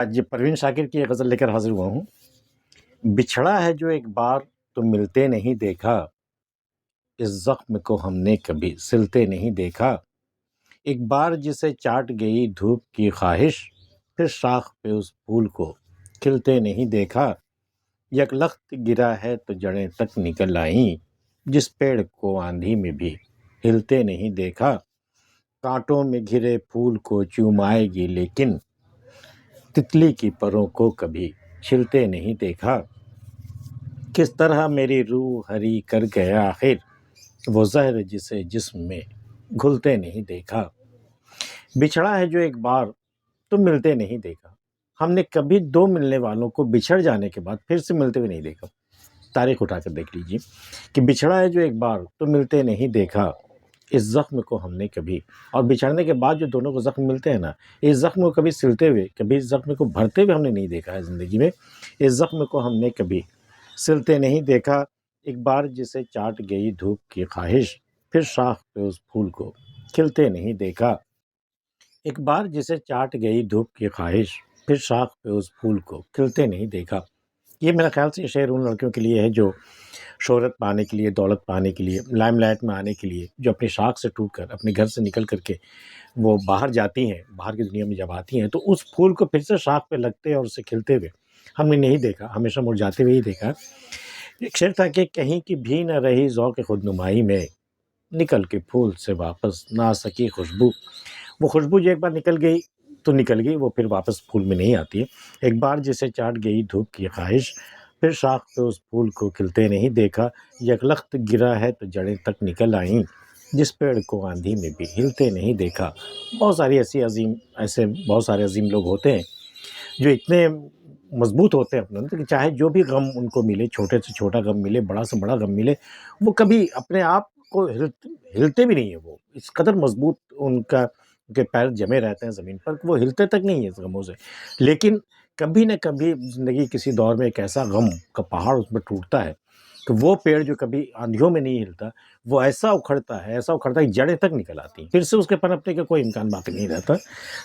آج پروین شاکر کی ایک غزل لے کر حاضر ہوا ہوں۔ بچھڑا ہے جو ایک بار تو ملتے نہیں دیکھا، اس زخم کو ہم نے کبھی سلتے نہیں دیکھا۔ ایک بار جسے چاٹ گئی دھوپ کی خواہش، پھر شاخ پہ اس پھول کو کھلتے نہیں دیکھا۔ یک لخت گرا ہے تو جڑیں تک نکل آئیں، جس پیڑ کو آندھی میں بھی ہلتے نہیں دیکھا۔ کانٹوں میں گھرے پھول کو چومائے گی لیکن تتلی کی پروں کو کبھی چھلتے نہیں دیکھا۔ کس طرح میری روح ہری کر گیا آخر، وہ زہر جسے جسم میں گھلتے نہیں دیکھا۔ بچھڑا ہے جو ایک بار تو ملتے نہیں دیکھا، ہم نے کبھی دو ملنے والوں کو بچھڑ جانے کے بعد پھر سے ملتے ہوئے نہیں دیکھا۔ تاریخ اٹھا کر دیکھ لیجیے کہ بچھڑا ہے جو ایک بار تو ملتے نہیں دیکھا، اس زخم کو ہم نے کبھی، اور بچھڑنے کے بعد جو دونوں کو زخم ملتے ہیں نا، اس زخم کو کبھی سلتے ہوئے، کبھی اس زخم کو بھرتے ہوئے ہم نے نہیں دیکھا ہے زندگی میں۔ اس زخم کو ہم نے کبھی سلتے نہیں دیکھا۔ ایک بار جسے چاٹ گئی دھوپ کی خواہش، پھر شاخ پہ اس پھول کو کھلتے نہیں دیکھا۔ ایک بار جسے چاٹ گئی دھوپ کی خواہش، پھر شاخ پہ اس پھول کو کھلتے نہیں دیکھا۔ یہ میرا خیال سے یہ شعر ان لڑکیوں کے لیے ہے جو شہرت پانے کے لیے، دولت پانے کے لیے، لائم لائٹ میں آنے کے لیے، جو اپنی شاخ سے ٹوٹ کر، اپنے گھر سے نکل کر کے وہ باہر جاتی ہیں، باہر کی دنیا میں جب آتی ہیں تو اس پھول کو پھر سے شاخ پہ لگتے اور اسے کھلتے ہوئے ہم نے نہیں دیکھا، ہمیشہ مرجھاتے ہوئے ہی دیکھا۔ ایک شعر تھا کہ کہیں کی بھی نہ رہی ذوق خود نمائی میں، نکل کے پھول سے واپس نہ آ سکی خوشبو۔ وہ خوشبو جو ایک بار نکل گئی تو نکل گئی، وہ پھر واپس پھول میں نہیں آتی ہے۔ ایک بار جسے چاٹ گئی دھوپ کی خواہش، پھر شاخ پہ اس پھول کو کھلتے نہیں دیکھا۔ یک لخت گرا ہے تو جڑیں تک نکل آئیں، جس پیڑ کو آندھی میں بھی ہلتے نہیں دیکھا۔ بہت ساری ایسے بہت سارے عظیم لوگ ہوتے ہیں جو اتنے مضبوط ہوتے ہیں اپنے اندر کہ چاہے جو بھی غم ان کو ملے، چھوٹے سے چھوٹا غم ملے، بڑا سے بڑا غم ملے، وہ کبھی اپنے آپ کو ہلتے بھی نہیں ہیں۔ وہ اس قدر مضبوط ان کے پیر جمے رہتے ہیں زمین پر کہ وہ ہلتے تک نہیں ہیں اس غموں سے۔ لیکن کبھی نہ کبھی زندگی کسی دور میں ایک ایسا غم کا پہاڑ اس میں ٹوٹتا ہے کہ وہ پیڑ جو کبھی آندھیوں میں نہیں ہلتا، وہ ایسا اکھڑتا ہے کہ جڑیں تک نکل آتی ہیں، پھر سے اس کے پنپنے کا کوئی امکان باقی نہیں رہتا۔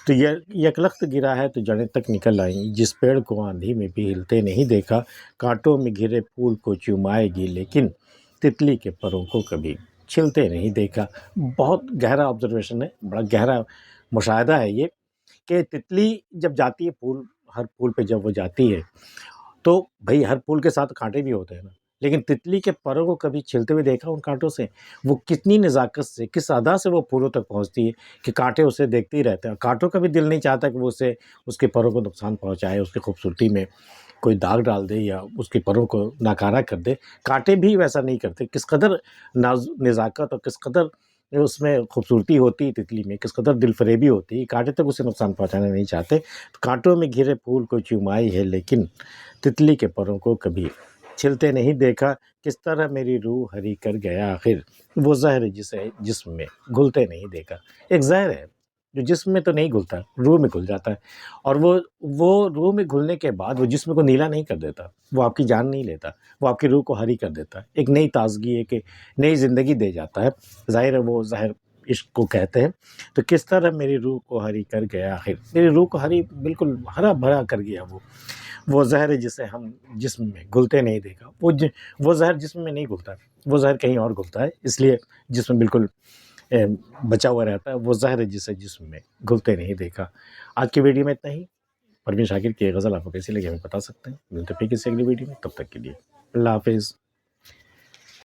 تو یک لخت گرا ہے تو جڑیں تک نکل آئیں، جس پیڑ کو آندھی میں بھی ہلتے نہیں دیکھا۔ کانٹوں میں گھرے پھول کو چومائے گی لیکن تتلی کے پروں کو کبھی چھلتے نہیں دیکھا۔ بہت گہرا آبزرویشن ہے، بڑا گہرا مشاہدہ ہے یہ کہ تتلی جب جاتی ہے ہر پھول پہ جب وہ جاتی ہے تو بھئی ہر پھول کے ساتھ کانٹے بھی ہوتے ہیں نا، لیکن تتلی کے پروں کو کبھی چھلتے ہوئے دیکھا ان کانٹوں سے؟ وہ کتنی نزاکت سے، کس ادا سے وہ پھولوں تک پہنچتی ہے کہ کانٹے اسے دیکھتے ہی رہتے ہیں۔ کانٹوں کا بھی دل نہیں چاہتا کہ وہ اس کے پروں کو نقصان پہنچائے، اس کی خوبصورتی میں کوئی داغ ڈال دے یا اس کے پروں کو ناکارہ کر دے۔ کانٹے بھی ویسا نہیں کرتے۔ کس قدر نزاکت اور کس قدر اس میں خوبصورتی ہوتی ہے تتلی میں، کس قدر دل فریبی ہوتی ہے، کانٹے تک اسے نقصان پہنچانا نہیں چاہتے۔ کانٹوں میں گھرے پھول کو چومائی ہے لیکن تتلی کے پروں کو کبھی چھلتے نہیں دیکھا۔ کس طرح میری روح ہری کر گیا آخر، وہ زہر جسے جسم میں گھلتے نہیں دیکھا۔ ایک زہر ہے جو جسم میں تو نہیں گھلتا، روح میں گھل جاتا ہے، اور وہ روح میں گھلنے کے بعد وہ جسم کو نیلا نہیں کر دیتا، وہ آپ کی جان نہیں لیتا، وہ آپ کی روح کو ہری کر دیتا ہے، ایک نئی تازگی، ایک نئی زندگی دے جاتا ہے۔ ظاہر ہے وہ زہر عشق کو کہتے ہیں۔ تو کس طرح میری روح کو ہری کر گیا آخر، میری روح کو ہری، بالکل ہرا بھرا کر گیا وہ زہر ہے جسے ہم جسم میں گھلتے نہیں دیکھا۔ وہ زہر جسم میں نہیں گھلتا، وہ زہر کہیں اور گھلتا ہے، اس لیے جسم بالکل بچا ہوا رہتا ہے۔ وہ زہر ہے جسے جسم میں گھلتے نہیں دیکھا۔ آج کی ویڈیو میں اتنا ہی۔ پروین شاکر کی غزل آپ کو کیسی لگی ہمیں بتا سکتے ہیں۔ ملتے ہیں پھر کسی اگلی ویڈیو میں، تب تک کے لیے اللہ حافظ۔